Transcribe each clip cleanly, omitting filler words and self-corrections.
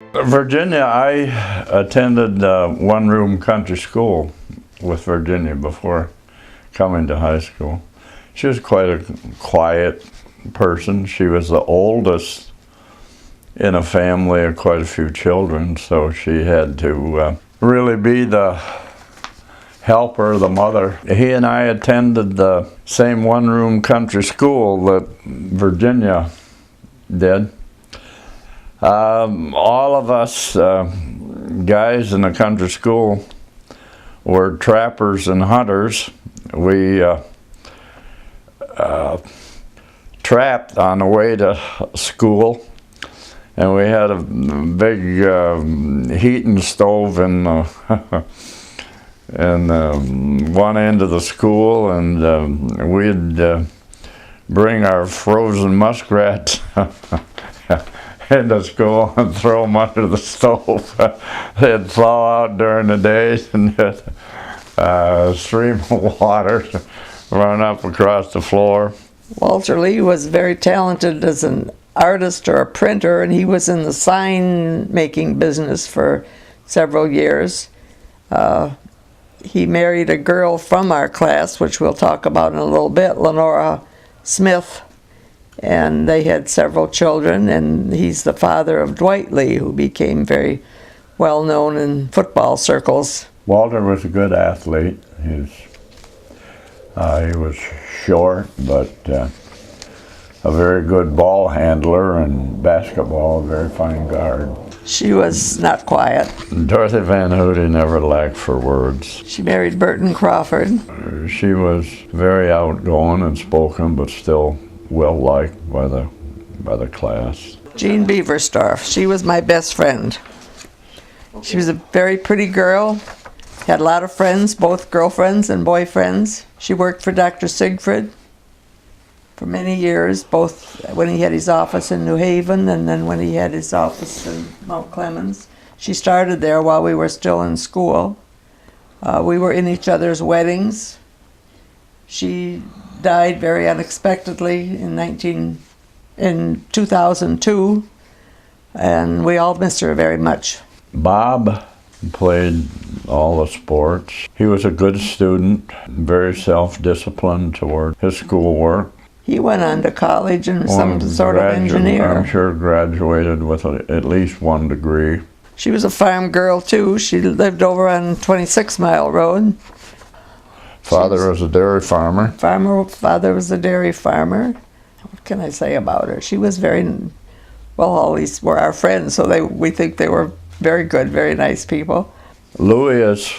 Virginia, I attended one-room country school with Virginia before coming to high school. She was quite a quiet person. She was the oldest in a family of quite a few children, so she had to really be the helper, the mother. He and I attended the same one-room country school that Virginia did. All of us guys in the country school were trappers and hunters. We trapped on the way to school, and we had a big heating stove in one end of the school, and we'd bring our frozen muskrats into school and throw them under the stove. They'd thaw out during the day, and a stream of water run up across the floor. Walter Lee was very talented as an artist or a printer, and he was in the sign making business for several years. He married a girl from our class, which we'll talk about in a little bit, Lenora Smith, and they had several children, and he's the father of Dwight Lee, who became very well known in football circles. Walter was a good athlete. He was short, but a very good ball handler, and basketball, a very fine guard. She was not quiet. Dorothy Van Hootie never lacked for words. She married Burton Crawford. She was very outgoing and spoken, but still well liked by the class. Jean Beaversdorf, she was my best friend. She was a very pretty girl, had a lot of friends, both girlfriends and boyfriends. She worked for Dr. Siegfried for many years, both when he had his office in New Haven and then when he had his office in Mount Clemens. She started there while we were still in school. We were in each other's weddings. She died very unexpectedly in 2002, and we all miss her very much. Bob played all the sports. He was a good student, very self-disciplined toward his schoolwork. He went on to college and some sort of engineer. I'm sure graduated with at least one degree. She was a farm girl too. She lived over on 26 Mile Road. Father was a dairy farmer. Father was a dairy farmer. What can I say about her? She was very, well, all these were our friends, so we think they were very good, very nice people. Louis is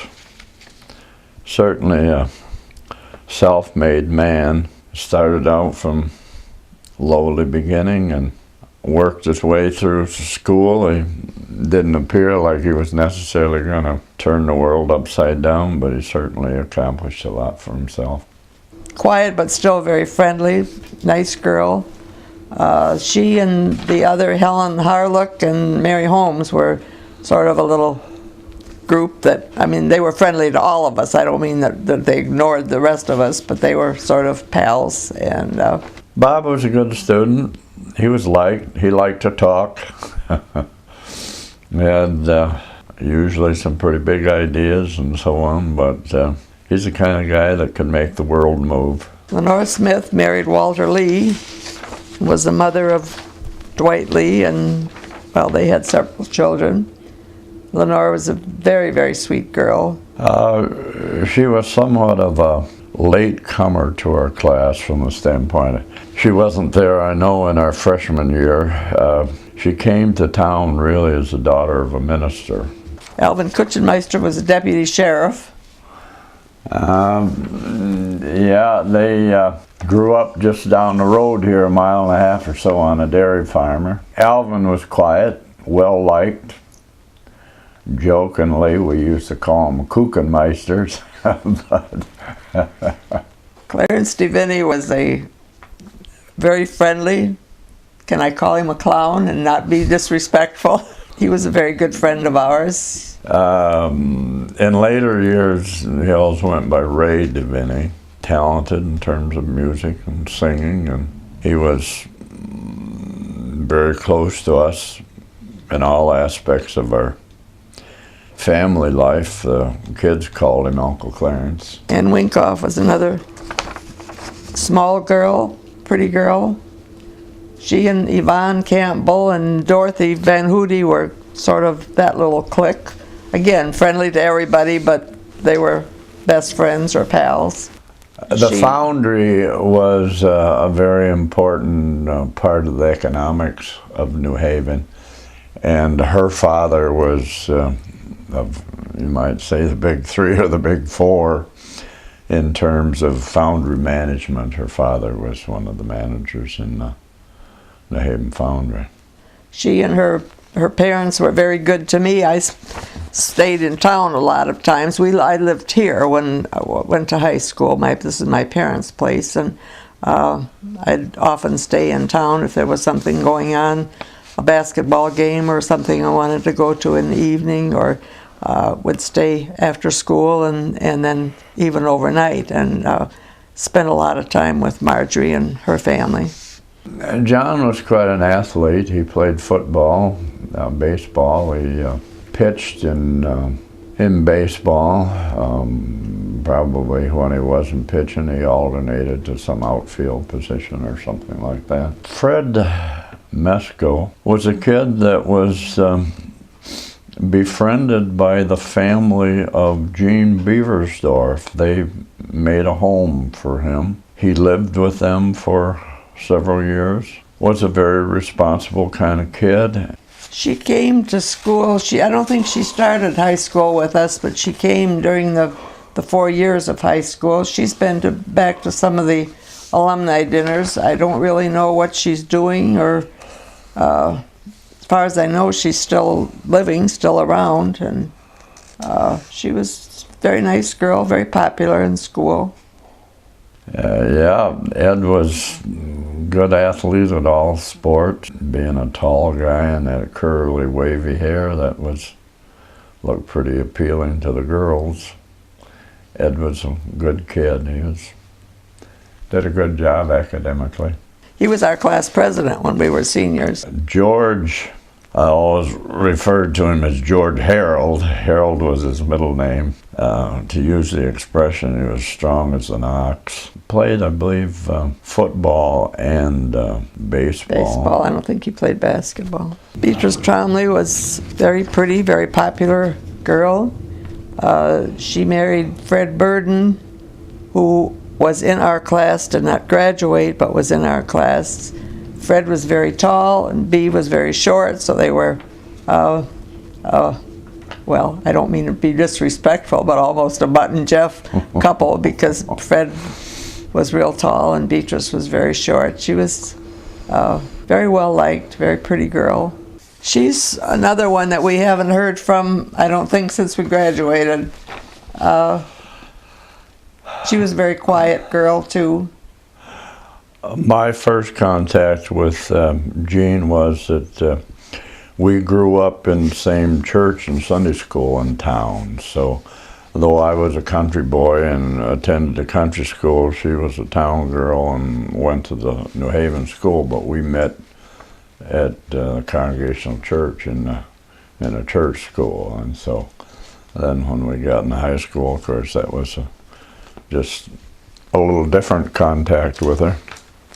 certainly a self-made man. Started out from lowly beginning and worked his way through school. He didn't appear like he was necessarily going to turn the world upside down, but he certainly accomplished a lot for himself. Quiet but still very friendly, nice girl. She and the other Helen Harlock and Mary Holmes were sort of a little group that, I mean, they were friendly to all of us. I don't mean that they ignored the rest of us, but they were sort of pals. And Bob was a good student. He was liked. He liked to talk. He had usually some pretty big ideas and so on, but he's the kind of guy that could make the world move. Lenora Smith married Walter Lee, was the mother of Dwight Lee, and, well, they had several children. Lenora was a very, very sweet girl. She was somewhat of a late comer to our class from the standpoint. She wasn't there, I know, in our freshman year. She came to town really as the daughter of a minister. Alvin Kutchenmeister was a deputy sheriff. Yeah, they grew up just down the road here, a mile and a half or so, on a dairy farmer. Alvin was quiet, well liked. Jokingly, we used to call them Kuchenmeisters. Clarence DeVinny was a very friendly, can I call him a clown and not be disrespectful? He was a very good friend of ours. In later years, he always went by Ray DeVinny. Talented in terms of music and singing, and he was very close to us in all aspects of our family life. The kids called him Uncle Clarence. Ann Winkoff was another small girl, pretty girl. She and Yvonne Campbell and Dorothy Van Hoody were sort of that little clique. Again, friendly to everybody, but they were best friends or pals. The foundry was a very important part of the economics of New Haven, and her father was, you might say, the big three or the big four in terms of foundry management. Her father was one of the managers in the New Haven foundry. She and her parents were very good to me. I stayed in town a lot of times. I lived here when I went to high school. This is my parents' place, and I'd often stay in town if there was something going on, a basketball game or something I wanted to go to in the evening, or would stay after school and then even overnight, and spent a lot of time with Marjorie and her family. John was quite an athlete. He played football, baseball. He pitched in baseball. Probably when he wasn't pitching, he alternated to some outfield position or something like that. Fred Mesko was a kid that was befriended by the family of Gene Beversdorf. They made a home for him. He lived with them for several years. Was a very responsible kind of kid. She came to school. I don't think she started high school with us, but she came during the 4 years of high school. She's been back to some of the alumni dinners. I don't really know what she's doing, or as far as I know, she's still living, still around, and she was a very nice girl, very popular in school. Yeah, Ed was a good athlete at all sports. Being a tall guy and that curly, wavy hair, that looked pretty appealing to the girls. Ed was a good kid. Did a good job academically. He was our class president when we were seniors. George, I always referred to him as George Harold. Harold was his middle name. To use the expression, he was strong as an ox. Played, I believe, football and baseball. Baseball. I don't think he played basketball. Beatrice Tromley was very pretty, very popular girl. She married Fred Burden, who was in our class, did not graduate, but was in our class. Fred was very tall and Bea was very short, so they were, well, I don't mean to be disrespectful, but almost a Butt and Jeff couple, because Fred was real tall and Beatrice was very short. She was very well liked, very pretty girl. She's another one that we haven't heard from, I don't think, since we graduated. She was a very quiet girl too. My first contact with Gene was that we grew up in the same church and Sunday school in town. So though I was a country boy and attended the country school, she was a town girl and went to the New Haven school, but we met at the Congregational Church in a church school. And so then when we got into high school, of course, that was just a little different contact with her.